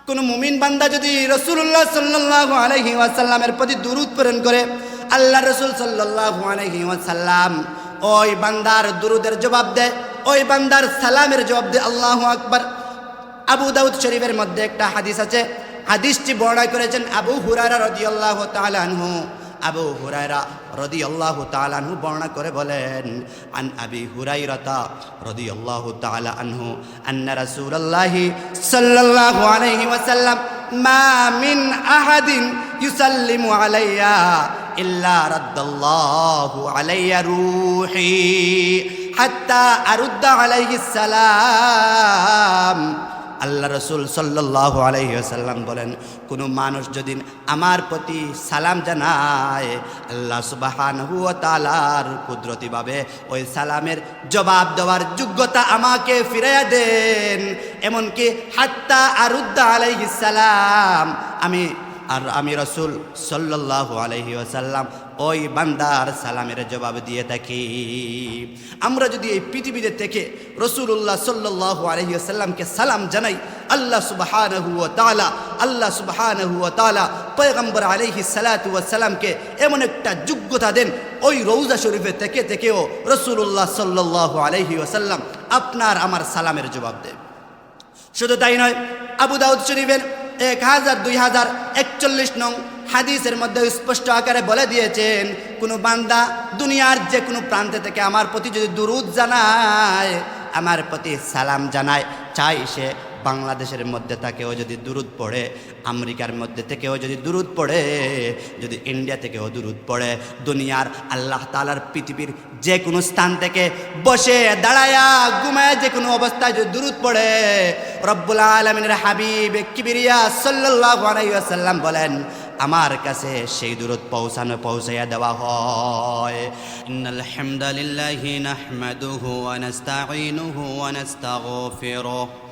কোন মুমিন বান্দা যদি রাসূলুল্লাহ সাল্লাল্লাহু আলাইহি ওয়াসাল্লামের প্রতি দুরূদ প্রেরণ করে, আল্লাহ রাসূল সাল্লাল্লাহু আলাইহি ওয়াসাল্লাম ওই বান্দার দুরূদের জবাব দেয়, ওই বান্দার সালামের জবাব দেয়। আল্লাহু আকবার। আবু দাউদ শরীফের মধ্যে একটা হাদিস আছে, হাদিসটি বর্ণনা করেছেন আবু হুরায়রা রাদিয়াল্লাহু তাআলা আনহু। আবু হুরায়রা রাদিয়াল্লাহু তাআলা আনহু বর্ণনা করে বলেন, আন আবি হুরায়রাতা রাদিয়াল্লাহু তাআলা আনহু আন্না রাসূলুল্লাহি সাল্লাল্লাহু আলাইহি ওয়াসাল্লাম মা মিন আহাদিন ইউসাল্লিমু আলাইয়া ইল্লা রাদ্দাল্লাহু আলাইয়া রূহি হাত্তা আরুদ্দা আলাইহিস সালাম। আল্লাহ রসুল সাল্লাল্লাহু আলাইহি ওয়াসাল্লাম বলেন, কোনো মানুষ যদি আমার প্রতি সালাম জানায়, আল্লাহ সুবহানাহু ওয়া তাআলার কুদরতিভাবে ওই সালামের জবাব দেওয়ার যোগ্যতা আমাকে ফিরাইয়া দেন। এমনকি হাত্তা আরুদ্দা আলাইহিস সালাম, আমি রসুল সাল্লাল্লাহু আলাইহি ওয়াসাল্লাম ওই বান্দার সালামের জবাব দিয়ে থাকি। আমরা যদি এই পৃথিবীতে থেকে রাসূলুল্লাহ সাল্লাল্লাহু আলাইহি ওয়াসাল্লামকে সালাম জানাই, আল্লাহ সুবহানাহু ওয়া তাআলা পয়গম্বর আলাইহিস সালাতু ওয়াস সালামকে এমন একটা যোগ্যতা দেন, ওই রওজা শরীফে থেকে থেকেও রাসূলুল্লাহ সাল্লাল্লাহু আলাইহি ওয়াসাল্লাম আপনার আমার সালামের জবাব দেন। শুধু তাই নয়, আবু দাউদ শরীফের 1041 নং হাদিসের মধ্যে স্পষ্ট আকারে বলে দিয়েছেন, কোনো বান্দা দুনিয়ার যে কোনো প্রান্তে থেকে আমার প্রতি যদি দুরূদ জানায়, আমার প্রতি সালাম জানায়, চাই সে বাংলাদেশের মধ্যে থেকেও যদি দুরূদ পড়ে, আমেরিকার মধ্যে থেকেও যদি দুরূদ পড়ে, যদি ইন্ডিয়া থেকেও দুরূদ পড়ে, দুনিয়ার আল্লাহ তাআলার পৃথিবীর যে কোনো স্থান থেকে বসে দাঁড়ায়া ঘুমায় যে কোনো অবস্থায় যদি দুরূদ পড়ে, রব্বুল আলামিনের হাবিব কিবরিয়া সাল্লাল্লাহু আলাইহি ওয়াসাল্লাম বলেন, আমার কাছে সেই দুরূদ পৌঁছাইয়া দেওয়া হয়। ইন্নাল হামদালিল্লাহি নাহমাদুহু ওয়া নাস্তাঈনুহু ওয়া নাস্তাগফিরুহু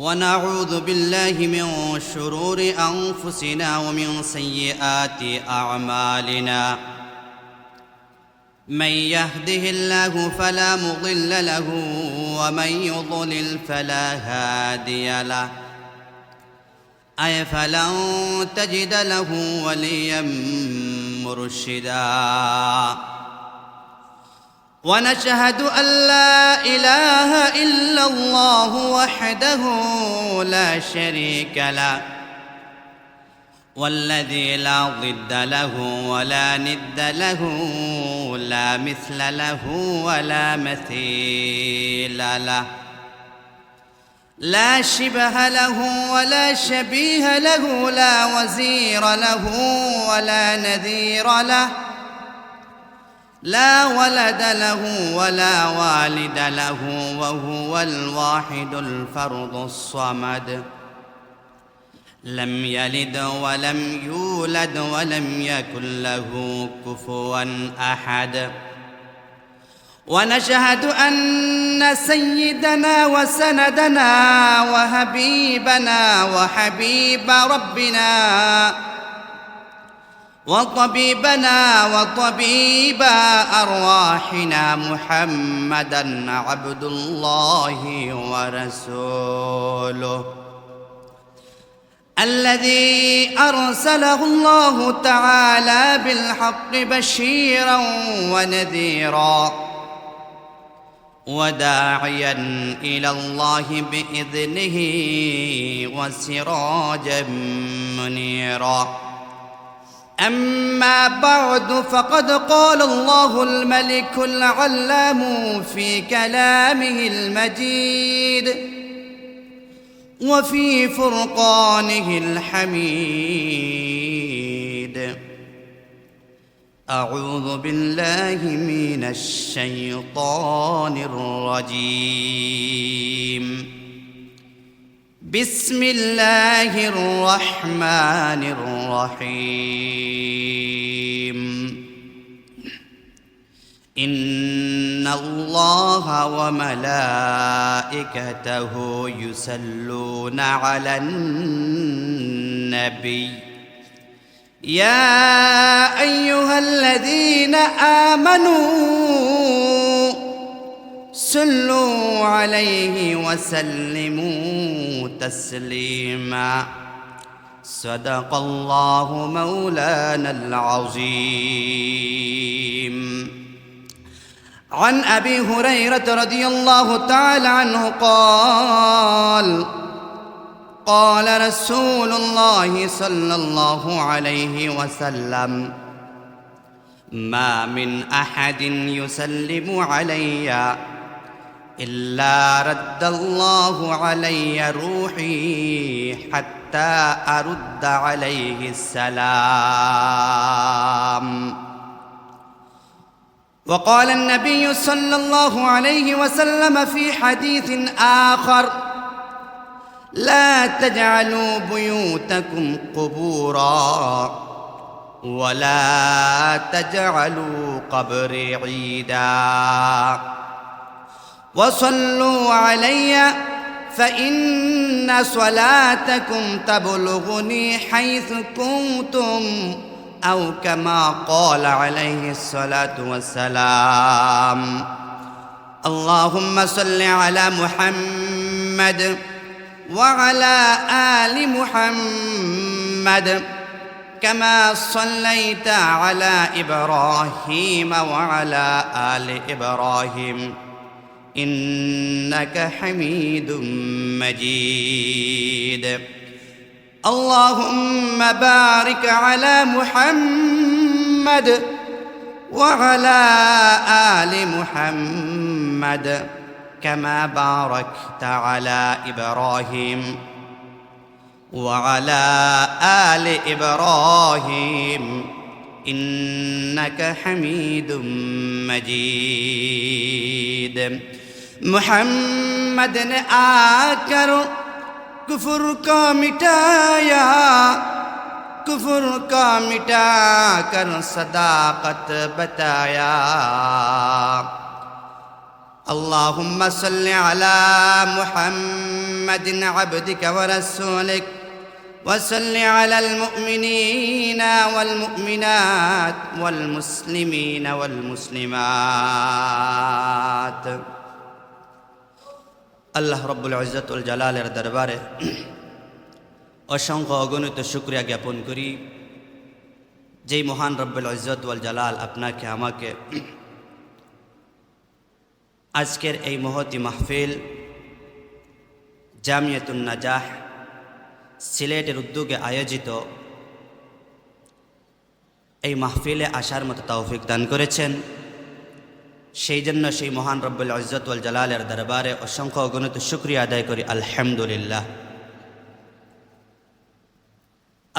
ونعوذ بالله من شرور أنفسنا ومن سيئات أعمالنا من يهده الله فلا مضل له ومن يضلل فلا هادي له فلن تجد له وليا مرشدا ونشهد أن لا إله إلا الله وحده لا شريك له والذي لا ضد له ولا ند له لا مثل له ولا مثيل له لا شبه له ولا شبيه له لا وزير له ولا نذير له لا ولد له ولا والد له وهو الواحد الفرد الصمد لم يلد ولم يولد ولم يكن له كفوا أحد ونشهد أن سيدنا وسندنا وحبيبنا وحبيب ربنا وطبيبنا وطبيب أرواحنا محمدا عبد الله ورسوله الذي أرسله الله تعالى بالحق بشيرا ونذيرا وداعيا إلى الله بإذنه وسراجا منيرا أما بعد فقد قال الله الملك العلام في كلامه المجيد وفي فرقانه الحميد أعوذ بالله من الشيطان الرجيم بسم الله الرحمن الرحيم إن الله وملائكته يصلون على النبي يا أيها الذين آمنوا صلوا عليه وسلموا تسليما صدق الله مولانا العظيم. عن أبي هريرة رضي الله تعالى عنه قال قال رسول الله صلى الله عليه وسلم ما من أحد يسلم علي إلا رد الله علي روحي حتى أرد عليه السلام. وقال النبي صلى الله عليه وسلم في حديث آخر لا تجعلوا بيوتكم قبورا ولا تجعلوا قبري عيدا وصلوا علي فإن صلاتكم تبلغني حيث كنتم أو كما قال عليه الصلاة والسلام. اللهم صل على محمد وعلى آل محمد كما صليت على إبراهيم وعلى آل إبراهيم إنك حميد مجيد. اللهم بارك على محمد وعلى آل محمد كما باركت على إبراهيم وعلى آل إبراهيم إنك حميد مجيد. محمد نے آکر کفر کا مٹایا کفر کا مٹا کر صداقت بتایا. اللهم صل على محمد عبدك ورسولك وصل على المؤمنين والمؤمنات والمسلمين والمسلمات. আল্লাহ রব্বুল ইজ্জতুল জালালের দরবারে অসংখ্য অগণিত শুকরিয়া জ্ঞাপন করি যেই মহান রব্বুল ইজ্জত ওয়াল জালাল আপনাকে আমাকে আজকের এই মহতি মাহফিল জামিয়াতুন নাজাহ সিলেটের উদ্যোগে আয়োজিত এই মাহফিলে আসার মতো তৌফিক দান করেছেন। সেই জন্য সেই মহান রব্বুল ইজ্জত ওয়াল জালালের দরবারে অসংখ্য অগণিত শুকরিয়া আদায় করি আলহামদুলিল্লাহ।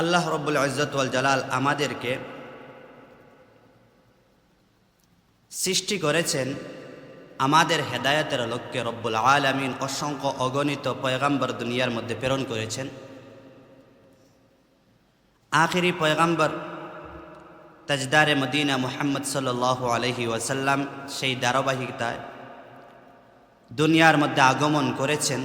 আল্লাহ রব্বুল ইজ্জত ওয়াল জালাল আমাদেরকে সৃষ্টি করেছেন আমাদের হেদায়েতের লক্ষ্যে। রব্বুল আলামিন অসংখ্য অগণিত পয়গাম্বর দুনিয়ার মধ্যে প্রেরণ করেছেন। আখিরি পয়গাম্বর তাজদারে মদিনা মুহাম্মদ সাল্লাল্লাহু আলাইহি ওয়াসাল্লাম সেই ধারাবাহিকতায় দুনিয়ার মধ্যে আগমন করেছেন।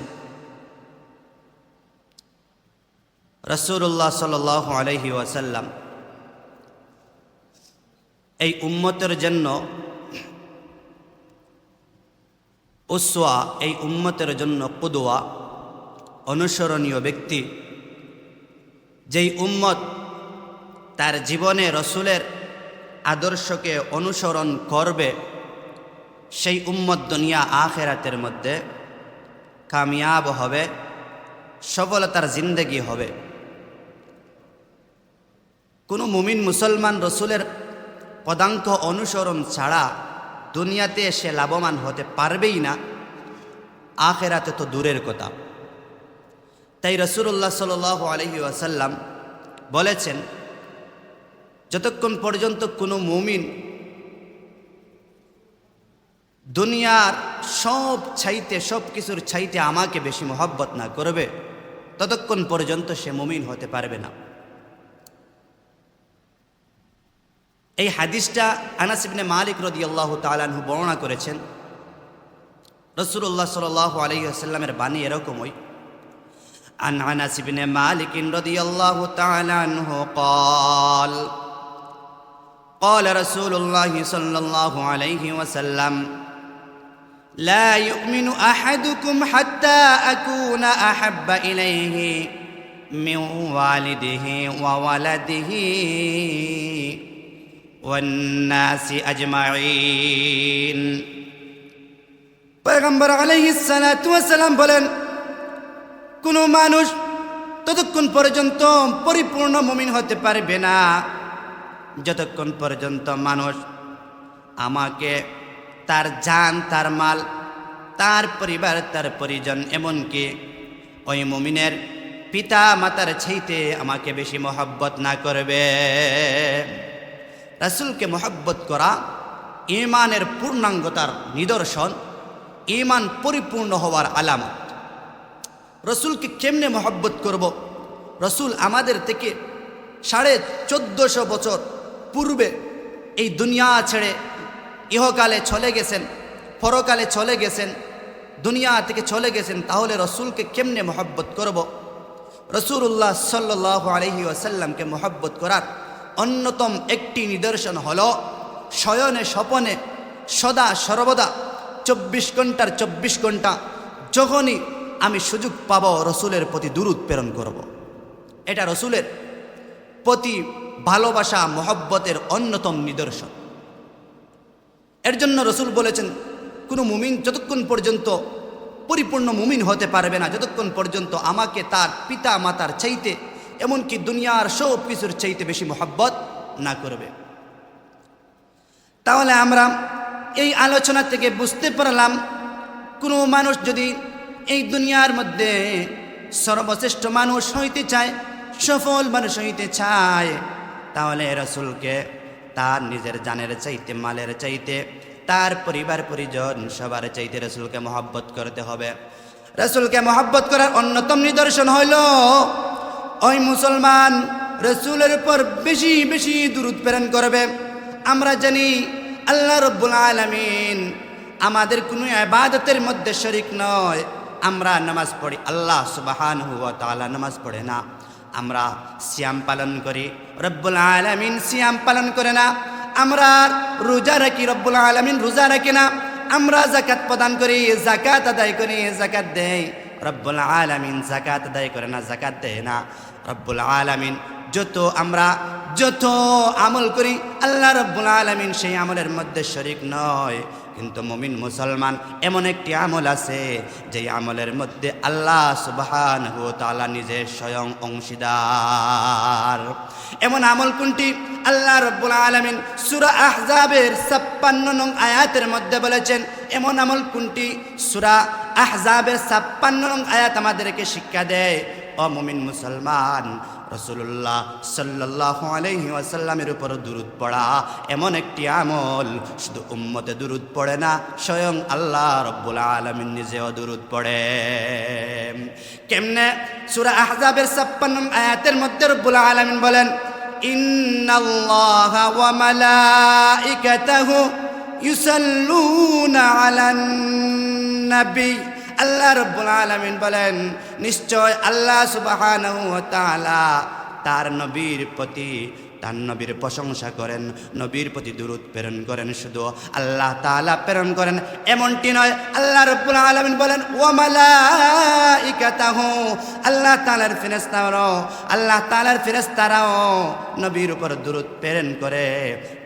রাসূলুল্লাহ সাল্লাল্লাহু আলাইহি ওয়াসাল্লাম এই উম্মতের জন্য উসওয়া, এই উম্মতের জন্য কুদওয়া, অনুসরণীয় ব্যক্তি। যেই উম্মত তার জীবনে রসুলের আদর্শকে অনুসরণ করবে সেই উম্মত দুনিয়া আখিরাতের মধ্যে কামিয়াব হবে, সফলতার জিন্দেগি হবে। কোনো মুমিন মুসলমান রসুলের পদাঙ্ক অনুসরণ ছাড়া দুনিয়াতে সে লাভবান হতে পারবেই না, আখিরাতে তো দূরের কথা। তাই রাসূলুল্লাহ সাল্লাল্লাহু আলাইহি ওয়াসাল্লাম বলেছেন, যতক্ষণ পর্যন্ত কোনো মুমিন দুনিয়ার সব কিছুর চাইতে আমাকে বেশি মহব্বত না করবে, ততক্ষণ পর্যন্ত সে মুমিন হতে পারবে না। এই হাদিসটা আনাস ইবনে মালিক রাদিয়াল্লাহু তাআলা আনহু বর্ণনা করেছেন। রাসূলুল্লাহ সাল্লাল্লাহু আলাইহি ওয়াসাল্লামের বাণী এরকমই। عن أنس بن مالك رضي الله تعالى عنه قال قال رسول الله صلى الله عليه وسلم لا يؤمن أحدكم حتى أكون أحب إليه من والده وولده والناس أجمعين পয়গম্বর আলাইহিস সালাতু ওয়াস সালাম বলেন, কোনো মানুষ ততক্ষণ পর্যন্ত পরিপূর্ণ মুমিন হতে পারবে না যতক্ষণ পর্যন্ত মানুষ আমাকে তার জান, তার মাল, তার পরিবার, তার পরিজন, এমনকি ওই মুমিনের পিতা মাতার চাইতে আমাকে বেশি মহব্বত না করবে। রাসূলকে মহব্বত করা ঈমানের পূর্ণাঙ্গতার নিদর্শন, ঈমান পরিপূর্ণ হওয়ার আলামত। রসুলকে কেমনে মহব্বত করব? রসুল আমাদের থেকে 1450 বছর পূর্বে এই দুনিয়া ছেড়ে ইহকালে চলে গেছেন, পরকালে চলে গেছেন, দুনিয়া থেকে চলে গেছেন। তাহলে রসুলকে কেমনে মহব্বত করব? রসুল্লাহ সাল্লাল্লাহু আলাইহি ওয়াসাল্লামকে মহব্বত করার অন্যতম একটি নিদর্শন হলো শয়নে স্বপনে সদা সর্বদা 24 ঘন্টার 24 ঘন্টা যখনই আমি সুযোগ পাব রসুলের প্রতি দুরূদ প্রেরণ করব। এটা রসুলের প্রতি ভালোবাসা, মহব্বতের অন্যতম নিদর্শন। এর জন্য রসুল বলেছেন, কোনো মুমিন যতক্ষণ পর্যন্ত পরিপূর্ণ মুমিন হতে পারবে না যতক্ষণ পর্যন্ত আমাকে তার পিতা মাতার চাইতে, এমনকি দুনিয়ার সব কিছুর চাইতে বেশি মহব্বত না করবে। তাহলে আমরা এই আলোচনা থেকে বুঝতে পারলাম, কোনো মানুষ যদি এই দুনিয়ার মধ্যে সর্বশ্রেষ্ঠ মানুষ হইতে চায়, সফল মানুষ হইতে চায়, তাহলে রসুলকে তার নিজের জানের চাইতে, মালের চাইতে, তার পরিবার পরিজন সবার চাইতে রসুলকে মহব্বত করতে হবে। রসুলকে মহব্বত করার অন্যতম নিদর্শন হইল ওই মুসলমান রসুলের উপর বেশি বেশি দুরূদ প্রেরণ করবে। আমরা জানি আল্লাহ রব্বুল আলামিন আমাদের কোনো ইবাদতের মধ্যে শরীক নয়। আমরা নামাজ পড়ি, আল্লাহ সুবহানাহু ওয়া তাআলা নামাজ পড়ে না। আমরা সিয়াম পালন করি, রব্বুল আলামিন সিয়াম পালন করে না। আমরা রোজা রাখি, রব্বুল আলামিন রোজা রাখে না। আমরা যাকাত প্রদান করি, যাকাত আদায় করি, যাকাত দেই, রব্বুল আলামিন যাকাত আদায় করে না, যাকাত দেয় না। রব্বুল আলামিন আমরা যত আমল করি, আল্লাহ রব্বুল আলামিন সেই আমলের মধ্যে শরীক নয়। কিন্তু মুমিন মুসলমান এমন একটি আমল আছে যেই আমলের মধ্যে আল্লাহ সুবহানাহু ওয়া তাআলা নিজে স্বয়ং অংশীদার। এমন আমল কোনটি? আল্লাহ রব্বুল আলামিন সূরা আহজাবের 56 নং আয়াতের মধ্যে বলেছেন। এমন আমল কোনটি? সূরা আহজাবের 56 নং আয়াত আমাদেরকে শিক্ষা দেয়, ও মুমিন মুসলমান, রাসূলুল্লাহ সাল্লাল্লাহু আলাইহি ওয়াসাল্লামের উপর দুরূদ পড়া এমন একটি আমল, শুধু উম্মতে দুরূদ পড়ে না, স্বয়ং আল্লাহ রব্বুল আলামিন নিজেও দুরূদ পড়ে। কেমনে? সূরা আহজাবের 56 নং আয়াতের মধ্যে রব্বুল আলামিন বলেন, ইন্নাল্লাহা ওয়া মালাইকাতাহু ইউসাল্লুনা আলান নবী। আল্লাহ রব্বুল আলামিন বলেন, নিশ্চয় আল্লাহ সুবহানাহু ওয়া তাআলা তার নবীর প্রতি, তার নবীর প্রশংসা করেন, নবীর প্রতি দুরূদ প্রেরণ করেন। শুধু আল্লাহ তাআলা প্রেরণ করেন এমনটি নয়, আল্লাহ রব্বুল আলামিন বলেন ওয়া মালাইকাতাহু, আল্লাহ তাআলার ফেরেশতারাও, আল্লাহ তাআলার ফেরেশতারাও নবীর উপর দুরূদ প্রেরণ করে।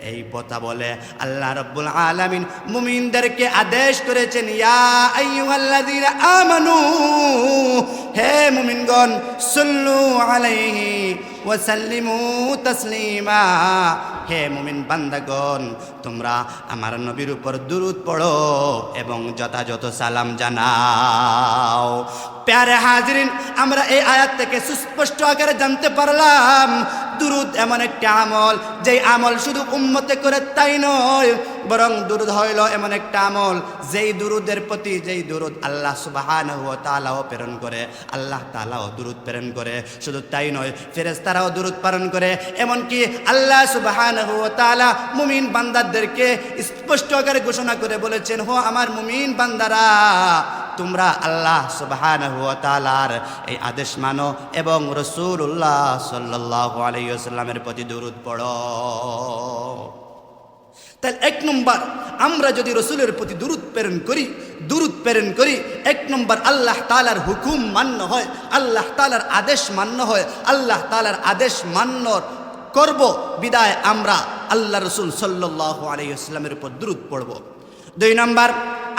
এই কথা বলে আল্লাহ রব্বুল আলামিন মুমিনদেরকে আদেশ করেছেন, ইয়া আইয়ুহাল্লাযীনা আমানু, হে মুমিনগণ, সাল্লু আলাইহি ওয়া সাল্লিমু তাসলিমা, হে মুমিন বান্দাগণ, তোমরা আমার নবীর উপর দুরূদ পড়ো এবং যথাযথ সালাম জানাও। প্যারে হাজিরিন, আমরা এই আয়াত থেকে সুস্পষ্ট আকারে জানতে পারলাম দুরূদ এমন একটা আমল, যেই আমল শুধু উম্মতে করে তাই নয়, বরং দুরূদ হইল এমন একটা আমল যেই দুরূদের প্রতি, যেই দুরূদ আল্লাহ সুবহানাহু ওয়া তাআলাও প্রেরণ করে, আল্লাহ তাআলাও দুরূদ প্রেরণ করে। শুধু তাই নয়, ফেরেশতারাও দুরূদ প্রেরণ করে। এমনকি আল্লাহ সুবহানাহু ওয়া তাআলা মুমিন বান্দাদেরকে স্পষ্ট আকারে ঘোষণা করে বলেছেন, হো আমার মুমিন বান্দারা, তোমরা আল্লাহ সুবহানাহু ওয়া তাআলার এই আদেশ মানো এবং রাসূলুল্লাহ সাল্লাল্লাহু আলাইহি ওয়াসাল্লামের প্রতি দুরূদ পড়ো। তাহলে 1 নম্বর আমরা যদি রসুলের প্রতি দুরূদ প্রেরণ করি 1 নম্বর আল্লাহ তাআলার হুকুম মান্য হয়, আল্লাহ তাআলার আদেশ মান্য হয়, আল্লাহ তাআলার আদেশ মান্য করব বিদায় আমরা আল্লাহ রসুল সাল্লাল্লাহু আলাইহি ওয়াসাল্লামের উপর দুরূদ পড়ব। 2 নম্বর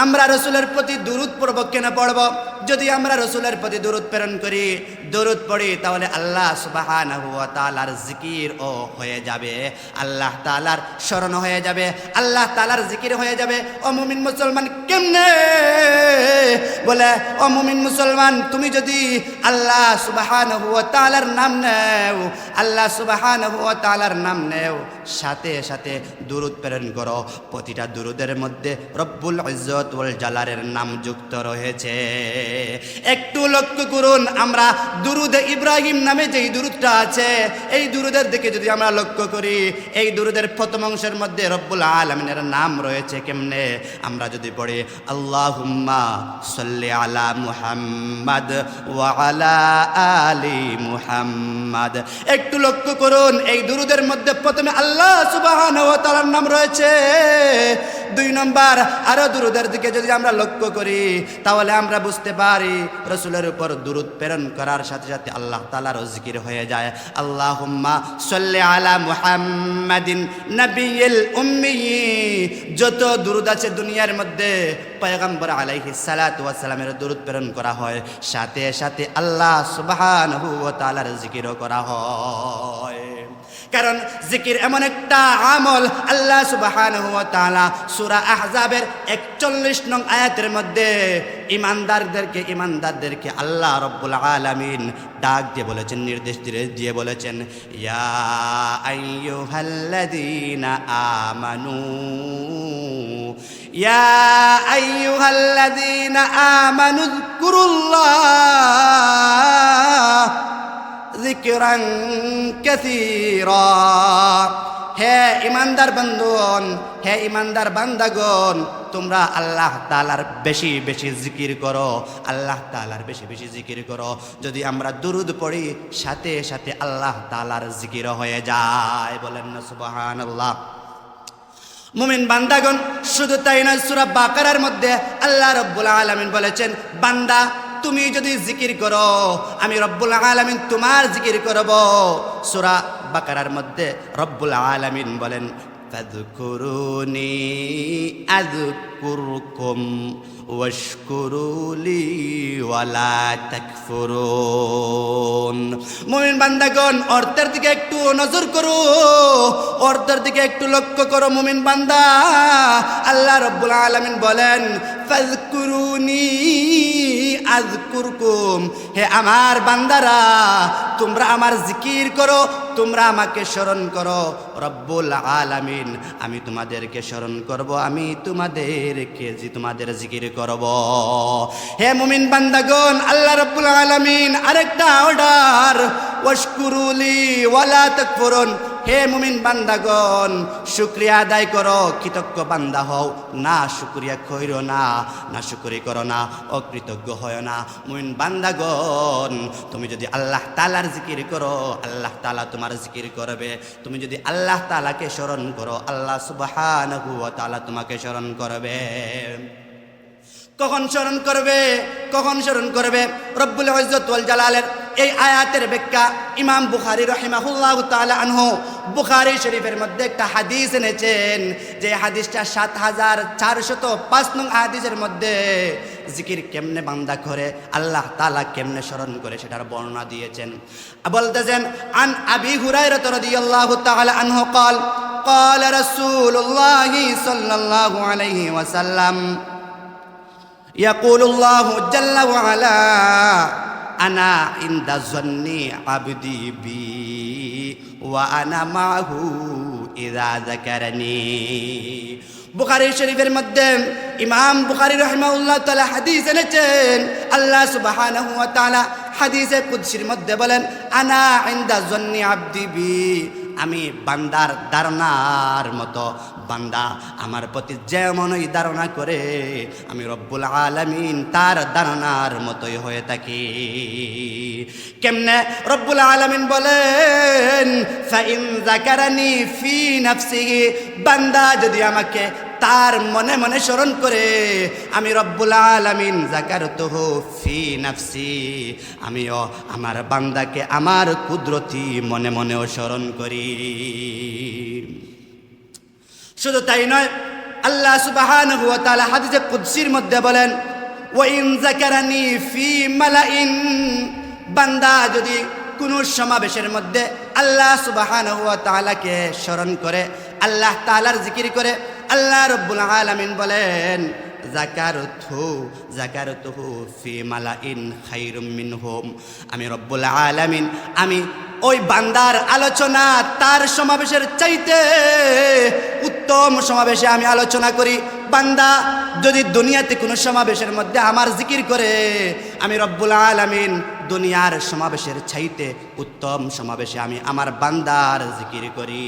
আমরা রসুলের প্রতি দুরূদ পড়ব কেন পড়ব? যদি আমরা রসুলের প্রতি দুরূদ প্রেরণ করি, দুরূদ পড়ি, তাহলে আল্লাহ সুবহানাহু ওয়া তাআলার জিকির ও হয়ে যাবে, আল্লাহ তাআলার স্মরণ হয়ে যাবে, আল্লাহ তাআলার জিকির হয়ে যাবে। ও মুমিন মুসলমান কেমনে? বলে ও মুমিন মুসলমান, তুমি যদি আল্লাহ সুবহানাহু ওয়া তাআলার নাম নেও, আল্লাহ সুবহানাহু ওয়া তাআলার নাম নেও, সাথে সাথে দুরূদ প্রেরণ করো, প্রতিটা দুরূদের মধ্যে রব্বুল ইজ্জত ওয়াল জালালের নাম যুক্ত রয়েছে। একটু লক্ষ্য করুন, আমরা দুরুদে ইব্রাহিম নামে যেই দুরুদটা আছে, এই দুরুদের দিকে যদি আমরা লক্ষ্য করি, এই দুরুদের প্রথম অংশের মধ্যে রব্বুল আলামিনের নাম রয়েছে। কেমনে? আমরা যদি পড়ি আল্লাহুম্মা সাল্লি আলা মুহাম্মাদ ওয়া আলা আলি মুহাম্মাদ, একটু লক্ষ্য করুন, এই দুরুদের মধ্যে প্রথমে আল্লাহ সুবহানাহু ওয়া তাআলার নাম রয়েছে। 2 নম্বর আরো দুরুদের দিকে যদি আমরা লক্ষ্য করি, তাহলে আমরা বুঝতে পারি রসুলের উপর দুরূদ প্রেরণ করার সাথে সাথে আল্লাহ তাআলার জিকির হয়ে যায়। আল্লাহুম্মা সাল্লি আলা মুহাম্মাদিন নাবিয়িল উম্মি, যত দুরূদ আছে দুনিয়ার মধ্যে পয়গম্বর আলাইহিস সালাতু ওয়াস সালামের দুরূদ প্রেরণ করা হয়, সাথে সাথে আল্লাহ সুবহানাহু ওয়া তাআলার জিকিরও করা হয়। কারণ জিকির এমন একটা আমল, আল্লাহ সুবহানাহু ওয়া তাআলা সূরা আহজাবের 41 নং আয়াতের মধ্যে ইমানদারদেরকে আল্লাহ রাব্বুল আলামিন ডাক দিয়ে বলেছেন, নির্দেশ দিয়ে বলেছেন, ইয়া আইয়ুহাল্লাযীনা আমানু, ইয়া আইয়ুহাল্লাযীনা আমানু যকুরুল্লাহ যিকরান কাসীরা। হে ইমানদার বন্ধুগণ, হে ইমানদার বান্দাগণ, তোমরা আল্লাহ তাআলার বেশি বেশি জিকির করো, আল্লাহ তাআলার বেশি বেশি জিকির করো। যদি আমরা দুরূদ পড়ি, সাথে সাথে আল্লাহ তাআলার জিকির হয়ে যায়। বলেন না সুবহানাল্লাহ। মুমিন বান্দাগণ, শুধু তাই নয়, সূরা বাকারার মধ্যে আল্লাহ রাব্বুল আলামিন বলেছেন, বান্দা তুমি যদি জিকির করো, আমি রব্বুল আলামিন তোমার জিকির করব। সূরা বাকারার মধ্যে রব্বুল আলামিন বলেন, ফাযকুরুনি আযকুরকুম ওয়াশকুরুলি ওয়ালা তাকফুরুন। মুমিন বান্দাগণ, অর্থের দিকে একটু নজর করো, অর্থের দিকে একটু লক্ষ্য করো। মুমিন বান্দা, আল্লাহ রাব্বুল আলামিন বলেন, ফাযকুরুনি আযকুরকুম, হে আমার বান্দারা, তোমরা আমার জিকির করো, তোমরা আমাকে স্মরণ করো। রব্বুল আলামিন, আমি তোমাদেরকে স্মরণ করব, আমি তোমাদের জিকির করব। হে মুমিন বান্দাগণ, আল্লাহ রাব্বুল আলামিন আরেকটা অর্ডার, ওয়াশকুরুলি ওয়ালা তাকফুরুন। হে মুমিন বান্দাগণ, শুকরিয়া আদায় করো, কৃতজ্ঞ বান্দা হও, না শুকরিয়া কইরো না, না শুকরি করো না, অকৃতজ্ঞ হয় না। মুমিন বান্দাগণ, তুমি যদি আল্লাহ তাআলার জিকির করো, আল্লাহ তাআলা তোমার জিকির করবে। তুমি যদি আল্লাহ তাআলাকে স্মরণ করো, আল্লাহ সুবহানাহু ওয়া তাআলা তোমাকে স্মরণ করবে। কখন স্মরণ করবে? কখন স্মরণ করবে? রব্বুল ইজ্জত ওয়াল জালালের এই আয়াতের ব্যাখ্যা ইমাম বুখারী রাহিমাহুল্লাহু তাআলা আনহু বুখারী শরীফের মধ্যে একটা হাদিস এনেছেন, যে হাদিসটা 7405 নং হাদিসের মধ্যে জিকির কেমনে বান্দা করে, আল্লাহ তাআলা কেমনে স্মরণ করে সেটার বর্ণনা দিয়েছেন। বলতেছেন, আন আবি হুরায়রা রাদিয়াল্লাহু তাআলা আনহু قال قال رسول الله صلى الله عليه وسلم يقول الله جل وعلا أنا عند ظن عبدي بي وأنا معه إذا ذكرني। বুখারী শরীফের মধ্যে ইমাম বুখারী রাহিমাহুল্লাহ তাআলা হাদিস এনেছেন। আল্লাহ সুবহানাহু ওয়া তাআলা হাদিসে কুদসির মধ্যে বলেন, আনা ইনদা জন্নি আবদি বি, আমি বান্দার ধারণার মতো, বান্দা আমার প্রতি যেমনই ধারণা করে আমি রব্বুল আলামিন তার ধারণার মতোই হয়ে থাকি। কেমনে? রব্বুল আলামিন বলেন, ফাইন যাকারানি ফি নাফসিহি, বান্দা যদি আমাকে তার মনে মনে স্মরণ করে, আমি রব্বুল আলামিন যাকারতুহু ফি নাফসি, আমিও আমার বান্দাকে আমার কুদরতি মনে মনেও স্মরণ করি। শুধু তাই নয়, আল্লাহ সুবহানাহু ওয়া তাআলা হাদিসে কুদসির মধ্যে বলেন, ওয়া ইন যাকারানি ফি মালাইন, বান্দা যদি কোনো সমাবেশের মধ্যে আল্লাহ সুবহানাহু ওয়া তাআলাকে স্মরণ করে, আল্লাহ তাআলার জিকির করে, আল্লাহ রব্বুল আলামিন বলেন, যাকারতুহু ফি মালাইন খায়রুম মিনহুম, আমি রব্বুল আলামিন আমি ওই বান্দার আলোচনা তার সমাবেশের চাইতে উত্তম সমাবেশে আমি আলোচনা করি। বান্দা যদি দুনিয়াতে কোনো সমাবেশের মধ্যে আমার জিকির করে, আমি রব্বুল আলামিন দুনিয়ার সমাবেশের চাইতে উত্তম সমাবেশে আমি আমার বান্দার জিকির করি।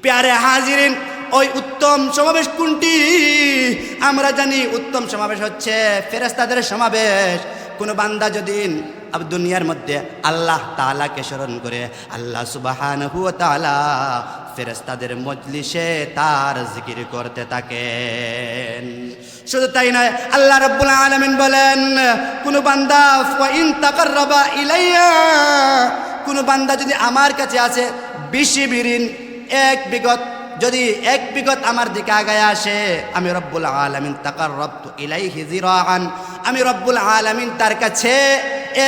প্যারে হাজিরিন, ওই উত্তম সমাবেশ কোনটি? আমরা জানি উত্তম সমাবেশ হচ্ছে ফেরেশতাদের সমাবেশ। কোনো বান্দা যদি দুনিয়ার মধ্যে আল্লাহ তাআলাকে স্মরণ করে, আল্লাহ সুবহানাহু ওয়া তাআলা ফেরেশতাদের মজলিসে তার জিকির করতে থাকেন। শুধু তাই নয়, আল্লাহ রাব্বুল আলামিন বলেন, কোন বান্দা ওয়া ইন তাকাররাবা ইলাইয়া, কোন বান্দা যদি আমার কাছে আসে, বিশিবিরিন, এক বিগত, যদি এক বিগত আমার দিকে আগায় আসে, আমি রব্বুল আলামিন তাকাররাবতু ইলাইহি যিরাআন, আমি রব্বুল আলামিন তার কাছে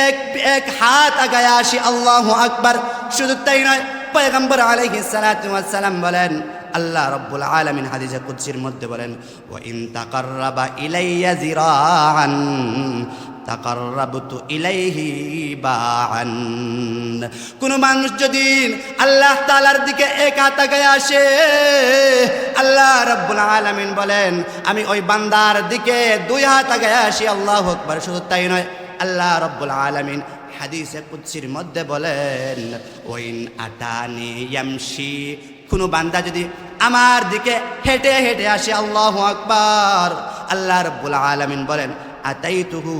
এক এক হাত আগায় আসি। আল্লাহু আকবার। শুধু তাই নয়, পয়গম্বর আলাইহিস সালাতু ওয়াস সালাম বলেন, আল্লাহ রব্বুল আলামিন হাদিসে কুদসির মধ্যে বলেন, ওয়া ইন তাকাররাবা ইলাইয়া যিরাআন তাকাররাবতু ইলাইহি বাআন, কোন মানুষ যদি আল্লাহ তাআলার দিকে এক হাত আগায় আসে, আল্লাহ রাব্বুল আলামিন বলেন, আমি ওই বান্দার দিকে দুই হাত আগায় আসি। আল্লাহু আকবার। শুধু তাই নয়, আল্লাহ রাব্বুল আলামিন হাদিসে কুদসির মধ্যে বলেন, ওয়াইন আতানি ইয়ামশি, কোন বান্দা যদি আমার দিকে হেঁটে হেঁটে আসে, আল্লাহু আকবার, আল্লাহ রাব্বুল আলামিন বলেন, আতাইতুহু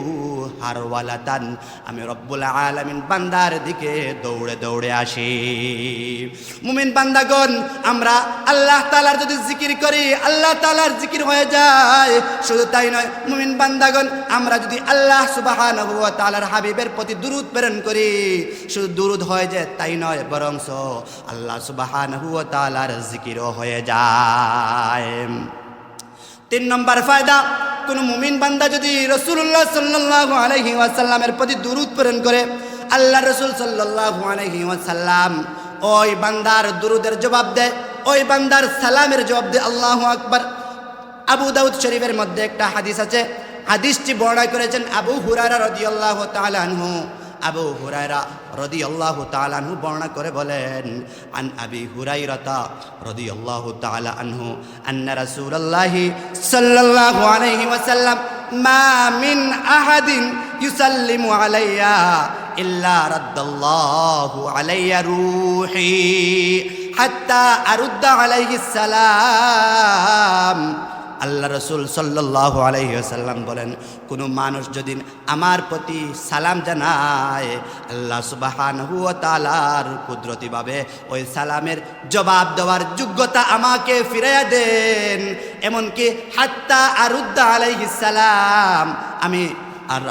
হারওয়ালাতান, আমি রব্বুল আলামিন বান্দার দিকে দৌড়ে দৌড়ে আসি। মুমিন বান্দাগণ, আমরা আল্লাহ তাআলার যদি জিকির করি, আল্লাহ তাআলার জিকির হয়ে যায়। শুধু তাই নয়, মুমিন বান্দাগণ, আমরা যদি আল্লাহ সুবহানাহু ওয়া তাআলার হাবিবের প্রতি দুরূদ প্রেরণ করি, শুধু দুরূদ হয়ে যায় তাই নয়, বরংস আল্লাহ সুবহানাহু ওয়া তাআলার জিকিরও হয়ে যায়। 3 নম্বর ফায়দা, কোন মুমিন বান্দা যদি রাসূলুল্লাহ সাল্লাল্লাহু আলাইহি ওয়াসাল্লামের প্রতি দুরূদ প্রেরণ করে, আল্লাহ রাসূল সাল্লাল্লাহু আলাইহি ওয়াসাল্লাম ওই বান্দার দুরূদের জবাব দেয়, ওই বান্দার সালামের জবাব দেয়। আল্লাহু আকবার। আবু দাউদ শরীফের মধ্যে একটা হাদিস আছে, হাদিসটি বর্ণনা করেছেন আবু হুরায়রা রাদিয়াল্লাহু তাআলা আনহু। আবু হুরায়রা রাদিয়াল্লাহু তাআলা আনহু বর্ণনা করে বলেন, আন আবি হুরায়রাতা রাদিয়াল্লাহু তাআলা আনহু আন্না রাসূলুল্লাহি সাল্লাল্লাহু আলাইহি ওয়াসাল্লাম মা মিন আহাদিন ইউসাল্লিমু আলাইয়া ইল্লা রাদ্দাল্লাহু আলাইয়া রূহি হাত্তা আরুদ্দা আলাইহিস সালাম। আল্লাহ রসুল সাল্লাল্লাহু আলাইহি ওয়াসাল্লাম বলেন, কোনো মানুষ যদি আমার প্রতি সালাম জানায়, আল্লাহ সুবহানাহু ওয়া তাআলার কুদরতিভাবে ওই সালামের জবাব দেওয়ার যোগ্যতা আমাকে ফিরাইয়া দেন। এমনকি হাত্তা আরুদ্দা আলাইহিস সালাম,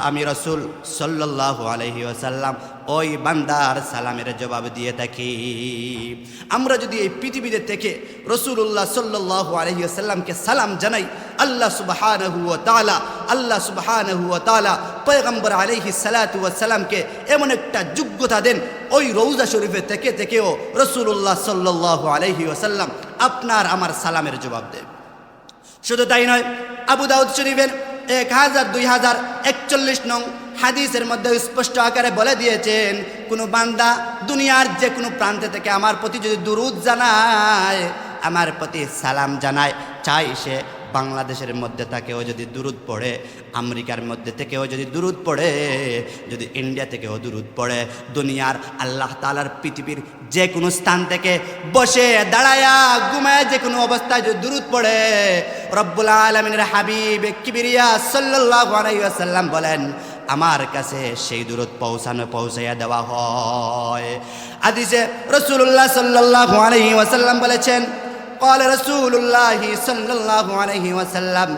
আমি রসুল সাল্লাল্লাহু আলাইহি ওয়াসাল্লাম ওই বান্দার সালামের জবাব দিয়ে থাকি। আমরা যদি এই পৃথিবীতে থেকে রাসূলুল্লাহ সাল্লাল্লাহু আলাইহি ওয়াসাল্লামকে সালাম জানাই, আল্লাহ সুবহানাহু ওয়া তাআলা পয়গম্বর আলাইহিস সালাতু ওয়াস সালামকে এমন একটা যোগ্যতা দেন, ওই রওজা শরীফে থেকে থেকেও রাসূলুল্লাহ সাল্লাল্লাহু আলাইহি ওয়াসাল্লাম আপনার আমার সালামের জবাব দেন। শুধু তাই নয়, আবু দাউদ শরীফের 1041 নং হাদিসের মধ্যে স্পষ্ট আকারে বলে দিয়েছেন, কোনো বান্দা দুনিয়ার যে কোনো প্রান্তে থেকে আমার প্রতি যদি দুরূদ জানায়, আমার প্রতি সালাম জানায়, চাই সে বাংলাদেশের মধ্যে থেকেও যদি দুরূদ পড়ে, আমেরিকার মধ্যে থেকেও যদি দুরূদ পড়ে, যদি ইন্ডিয়া থেকেও দুরূদ পড়ে, দুনিয়ার আল্লাহ তাআলার পৃথিবীর যে কোনো স্থান থেকে বসে দাঁড়ায়া ঘুমায় যে কোনো অবস্থায় যদি দুরূদ পড়ে, রব্বুল আলামিনের হাবিব কিবরিয়া সাল্লাল্লাহু আলাইহি ওয়াসাল্লাম বলেন আমার কাছে সেই দুরূদ পৌঁছাইয়া দেওয়া হয়। হাদিসে রাসূলুল্লাহ সাল্লাল্লাহু আলাইহি ওয়াসাল্লাম বলেছেন, قال رسول الله صلى الله عليه وسلم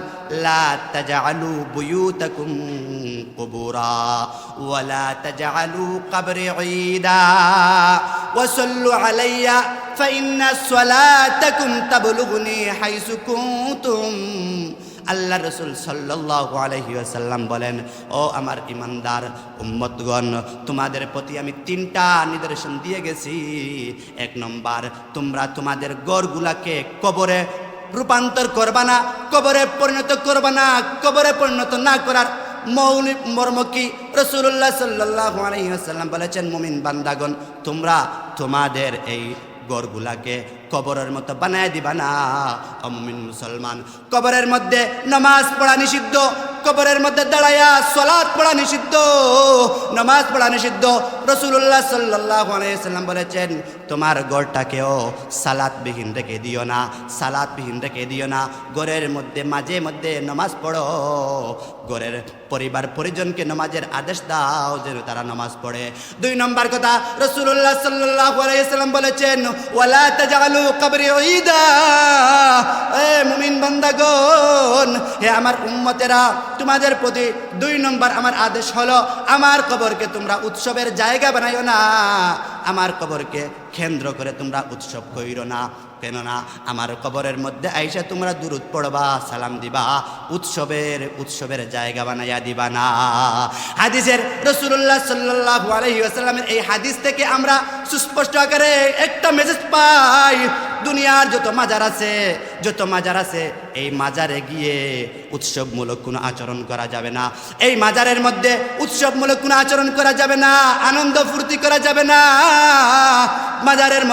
لا تجعلوا بيوتكم قبورا ولا تجعلوا قبري عيدا وصلوا علي فإن صلاتكم تبلغني حيث كنتم। আল্লাহ রসুল সাল্লাল্লাহু আলাইহি ওয়াসাল্লাম বলেন, ও আমার ইমানদার উম্মতগণ, তোমাদের প্রতি আমি 3টা নিদর্শন দিয়ে গেছি। 1 নম্বর, তোমরা তোমাদের ঘরগুলাকে কবরে রূপান্তর করবা না, কবরে পরিণত করবা না। কবরে পরিণত না করার মৌলিক মর্ম কি? রাসূলুল্লাহ সাল্লাল্লাহু আলাইহি ওয়াসাল্লাম বলেছেন, মুমিন বান্দাগণ, তোমরা তোমাদের এই ঘরগুলাকে কবরের মতো বানায় দিবা না। মুমিন মুসলমান, কবরের মধ্যে নামাজ পড়া নিষিদ্ধ, কবরের মধ্যে দাঁড়ায়া সালাত পড়া নিষিদ্ধ, নামাজ পড়া নিষিদ্ধ। রাসূলুল্লাহ সাল্লাল্লাহু আলাইহি ওয়াসাল্লাম বলেছেন, তোমার ঘরটাকেও সালাতবিহীন রেখে দিও না, সালাতবিহীন রেখে দিও না। ঘরের মধ্যে মাঝে মধ্যে নামাজ পড়ো, ঘরের পরিবার পরিজনকে নামাজের আদেশ দাও যেন তারা নামাজ পড়ে। 2 নম্বর কথা, রাসূলুল্লাহ সাল্লাল্লাহু আলাইহি ওয়াসাল্লাম বলেছেন, ওয়ালা তাজআলু কবরি ঈদা। এ মুমিন বান্দাগণ, হে আমার উম্মতেরা, তোমাদের প্রতি 2 নম্বর আমার আদেশ হলো, আমার কবরকে তোমরা উৎসবের জায়গা বানাইও না, আমার কবরকে কেন্দ্র করে তোমরা উৎসব কইরো না। কেননা আমার কবরের মধ্যে আইসা তোমরা দুরূদ পড়বা, সালাম দিবা, উৎসবের জায়গা বানাইয়া দিবা না। হাদিসের রাসূলুল্লাহ সাল্লাল্লাহু আলাইহি ওয়াসাল্লামের এই হাদিস থেকে আমরা সুস্পষ্ট আকারে একটা মেসেজ পাই, দুনিয়ার যত মাজার আছে এই মাজারে গিয়ে উৎসবমূলক কোনো আচরণ করা যাবে না। এই মাজারের মধ্যে উৎসবমূলক কোনো আচরণ করা যাবে না, আনন্দ ফুর্তি করা যাবে না। মাজারের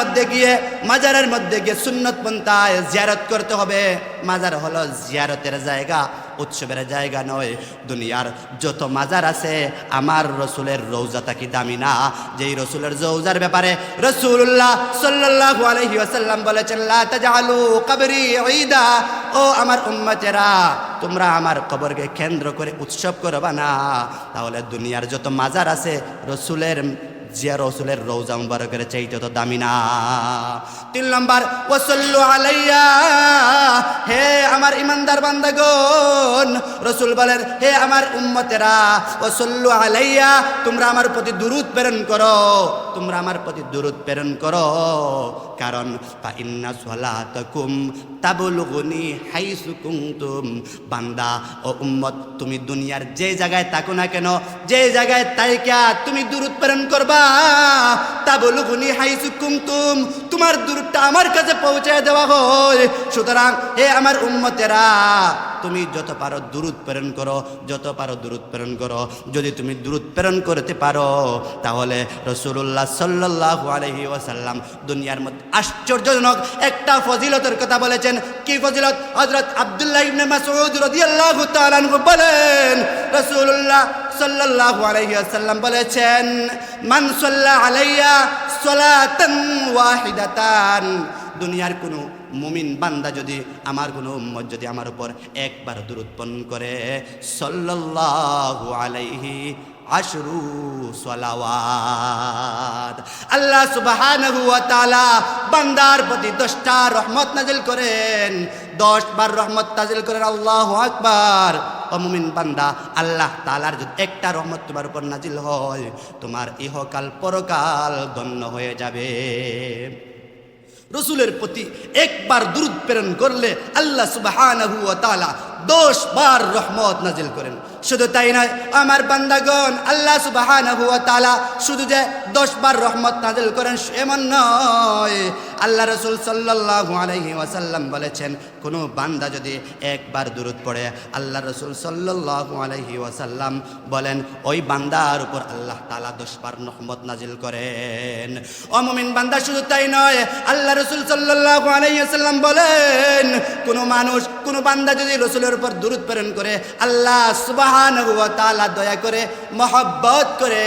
মধ্যে গিয়ে সুন্নত পন্থায় জিয়ারত করতে হবে। মাজার হলো জিয়ারতের জায়গা, উৎসবের জায়গা নয়। দুনিয়ার যত মাজার আছে আমার রসুলের রওজাটা কি দামি না? যেই রসুলের রওজার ব্যাপারে রাসূলুল্লাহ সাল্লাল্লাহু আলাইহি ওয়াসাল্লাম বলেছেন, লা তাজআলু কবরি ঈদা। ও আমার উম্মতেরা, তোমরা আমার কবরকে কেন্দ্র করে উৎসব করবা না। তাহলে দুনিয়ার যত মাজার আছে রসুলের রওজা মুবারকের চাইতে তো দামি না। 3 নম্বর, ওয়াসাল্লু আলাইয়া। হে আমার ইমানদার বান্দাগণ, রাসূল বলেন, হে আমার উম্মতেরা, ওয়াসাল্লু আলাইয়া, তোমরা আমার প্রতি দুরূদ প্রেরণ করো, কারণ ফা ইন্না সালাতাকুম তাবলুগুনি হাইসু কুনতুম। বান্দা ও উম্মত, তুমি দুনিয়ার যে জায়গায় থাকো না কেন, যে জায়গায় তাইকা তুমি দুরূদ প্রেরণ করবা, তাবলুগুনি হাইসু কুনতুম, তোমার দুরূদটা আমার কাছে পৌঁছায় দেওয়া হয়। সুতরাং হে আমার উম্মতেরা, তুমি যত পারো দুরূদ প্রেরণ করো। যদি তুমি দুরূদ প্রেরণ করতে পারো, তাহলে রাসূলুল্লাহ সাল্লাল্লাহু আলাইহি ওয়াসাল্লাম দুনিয়ার মধ্যে আশ্চর্যজনক একটা ফজিলতের কথা বলেছেন। কি ফজিলত? হযরত আব্দুল্লাহ ইবনে মাসউদ রাদিয়াল্লাহু তাআলা আনহু বলেন, রাসূলুল্লাহ সাল্লাল্লাহু আলাইহি ওয়াসাল্লাম বলেছেন, মান সাল্লা আলাইয়া সালাতান ওয়াহিদাতান। দুনিয়ার কোনো মুমিন বান্দা যদি, আমার কোনো উম্মত যদি আমার উপর একবার দুরূদ পাঠ করে, সাল্লাল্লাহু আলাইহি আশরু সালাওয়াত, আল্লাহ সুবহানাহু ওয়া তাআলা বান্দার প্রতি 10টা রহমত নাজিল করেন। 10 বার রহমত নাজিল করেন। আল্লাহু আকবার। ও মুমিন বান্দা, আল্লাহ তাআলার যদি একটা রহমত তোমার উপর নাজিল হয়, তোমার ইহকাল পরকাল ধন্য হয়ে যাবে। রসুলের প্রতি একবার দুরূদ প্রেরণ করলে আল্লাহ সুবহানাহু ওয়া তাআলা 10 বার রহমত নাজিল করেন। শুধু তাই নয় আমার বান্দাগণ, আল্লাহ সুবহানাহু ওয়া তাআলা শুধু যে 10 বার রহমত নাজিল করেন এমন নয়, আল্লাহ রাসূল সাল্লাল্লাহু আলাইহি ওয়াসাল্লাম বলেছেন, কোনো বান্দা যদি একবার দুরূদ পড়ে, আল্লাহ রাসূল সাল্লাল্লাহু আলাইহি ওয়াসাল্লাম বলেন ওই বান্দার উপর আল্লাহ তাআলা 10 বার রহমত নাজিল করেন। ও মুমিন বান্দা, শুধু তাই নয়, আল্লাহ রাসূল সাল্লাল্লাহু আলাইহি ওয়াসাল্লাম বলেন কোন বান্দা যদি রাসূলের উপর দুরূদ প্রেরণ করে, আল্লাহ সুবহানাহু ওয়া তাআলা দয়া করে মহব্বত করে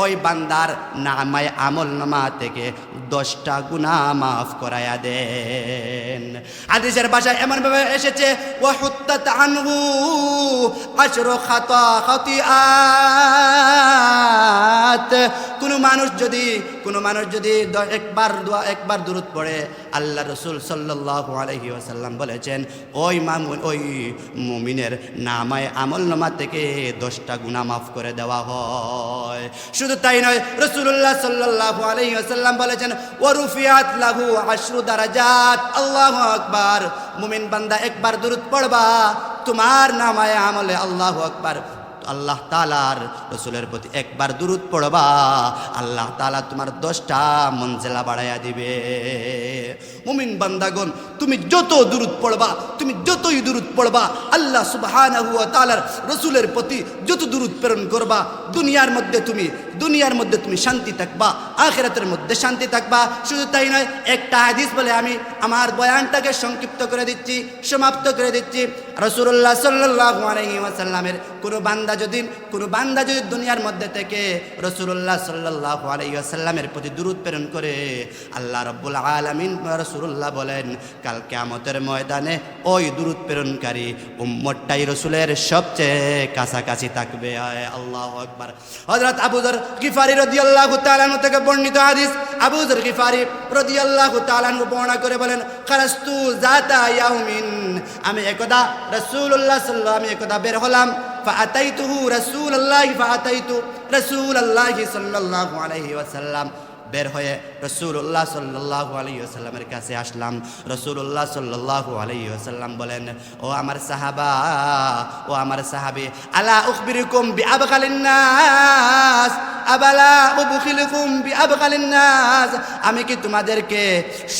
ওই বান্দার নামায়ে আমলনামা থেকে 10টা গুনাহ মাফ করায়া দেন। হাদিসের ভাষায় এমন ভাবে এসেছে, ওয়া হুত্তাত আনহু আশরু খাতিআত। কোন মানুষ যদি একবার দুরূদ পড়ে, আল্লাহ রাসূল সাল্লাল্লাহু আলাইহি ওয়াসাল্লাম বলেছেন ওই মুমিনের নামায়ে আমলনামা থেকে 10টা গুনাহ মাফ করে দেওয়া হয়। শুধু তাই নয়, রাসূলুল্লাহ সাল্লাল্লাহু আলাইহি ওয়াসাল্লাম বলেছেন ওয়া রুফিআত লাহু 10 দারাজাত। আল্লাহু আকবার। মুমিন বান্দা একবার দুরূদ পড়বা, তোমার নামায়ে আমলে আল্লাহু আকবার, আল্লাহ তাআলার রাসূলের প্রতি একবার দুরূদ পড়বা, আল্লাহ তাআলা তোমার 10টা মঞ্জিলা বাড়ায়া দিবে। মুমিন বান্দাগণ, তুমি যত দুরূদ পড়বা, তুমি যতই দুরূদ পড়বা, আল্লাহ সুবহানাহু ওয়া তাআলার রাসূলের প্রতি যত দুরূদ প্রেরণ করবা, দুনিয়ার মধ্যে তুমি শান্তি থাকবা, আখিরাতের মধ্যে শান্তি থাকবা। শুধু তাই নয়, একটা হাদিস বলে আমি আমার বয়ানটাকে সংক্ষিপ্ত করে দিচ্ছি, সমাপ্ত করে দিচ্ছি। রাসূলুল্লাহ সাল্লাল্লাহু আলাইহি ওয়াসাল্লামের কোন বান্দা যদি দুনিয়ার মধ্যে থেকে রাসূলুল্লাহ সাল্লাল্লাহু আলাইহি ওয়াসাল্লামের প্রতি দুরূদ প্রেরণ করে, আল্লাহ রাব্বুল আলামিন রাসূলুল্লাহ বলেন কাল কিয়ামতের ময়দানে ওই দুরূদ প্রেরণকারী উম্মতটাই রাসূলের সবচেয়ে কাছাকাছি থাকবে। আল্লাহু আকবার। হযরত আবু যর গিফারী রাদিয়াল্লাহু তাআলা আনহু থেকে বর্ণিত হাদিস, আবু যর গিফারী রাদিয়াল্লাহু তাআলা আনহু বর্ণনা করে বলেন, খারাজতু যাতা ইয়াউমিন, আমি একদা রাসূলুল্লাহ সাল্লাল্লাহু আলাইহি ওয়াসাল্লাম বের হলাম, ফাআতাইতুহু রাসূলুল্লাহ সাল্লাল্লাহু আলাইহি ওয়াসাল্লাম, বের হয়ে রাসূলুল্লাহ সাল্লাল্লাহু আলাইহি ওয়াসাল্লামের কাছে আসলাম। রাসূলুল্লাহ সাল্লাল্লাহু আলাইহি ওয়াসাল্লাম বলেন, ও আমার সাহাবী, আলা উখবিরুকুম বিআবখালিন নাস, আবালা উবখিলুকুম বিআবখালিন নাস, আমি কি তোমাদেরকে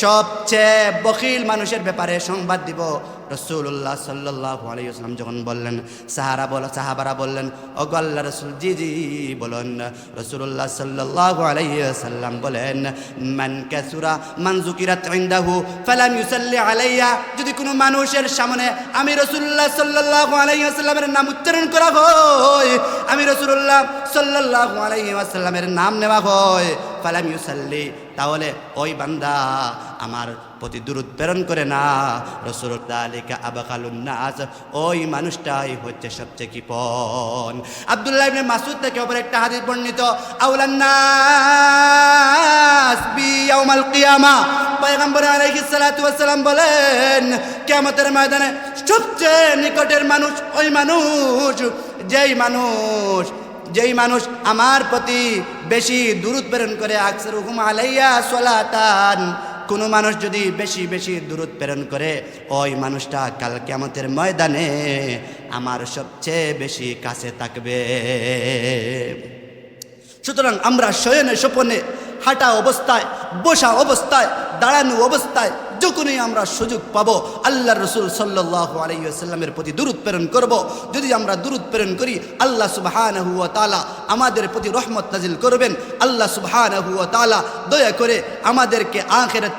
সবচেয়ে বখিল মানুষের ব্যাপারে সংবাদ দিব? রাসূলুল্লাহ সাল্লাল্লাহু আলাইহি ওয়াসাল্লাম যখন বললেন, সাহাবারা বললেন, ও গো আল্লাহর রাসূল, জি বলুন। রাসূলুল্লাহ সাল্লাল্লাহু আলাইহি ওয়াসাল্লাম বলেন, মান যুকিরাত ইনদাহু ফালাম ইউসাল্লি আলাইয়া, যদি কোনো মানুষের সামনে আমি রাসূলুল্লাহ সাল্লাল্লাহু আলাইহি ওয়াসাল্লামের নাম উচ্চারণ করা হয়, আমি রাসূলুল্লাহ সাল্লাল্লাহু আলাইহি ওয়াসাল্লামের নাম নেওয়া হয়, ফালাম ইউসাল্লি, তাহলে ওই বান্দা আমার প্রতি দুরূদ প্রেরণ করে না, রাসূলুল্লাহ আবখালুন নাস, ওই মানুষটাই হচ্ছে সবচেয়ে কৃপণ। আব্দুল্লাহ ইবনে মাসউদ থেকে অপর একটা হাদিস বর্ণিত, আউলান নাস বি ইয়াউমাল কিয়ামা, পয়গম্বর আলাইহিস সালাতু ওয়াস সালাম বলেন, কিয়ামতের ময়দানে সবচেয়ে নিকটের মানুষ ওই মানুষ যেই মানুষ আমার প্রতি বেশি দুরূদ প্রেরণ করে, আকসারুহুম আলাইয়া সালাতান, কোনো মানুষ যদি বেশি দুরূদ প্রেরণ করে, ওই মানুষটা কাল কিয়ামতের ময়দানে আমার সবচেয়ে বেশি কাছে থাকবে। সুতরাং আমরা শয়নে স্বপনে, হাঁটা অবস্থায়, বসা অবস্থায়, দাঁড়ানো অবস্থায় যখনই আমরা সুযোগ পাবো, আল্লাহর রাসূল সাল্লাল্লাহু আলাইহি ওয়াসাল্লামের প্রতি দুরূদ প্রেরণ করব। যদি আমরা দুরূদ প্রেরণ করি, আল্লাহ সুবহানাহু ওয়া তাআলা আমাদের প্রতি রহমত নাজিল করবেন। আল্লাহ সুবহানাহু ওয়া তাআলা দয়া করে আমাদেরকে আখিরাত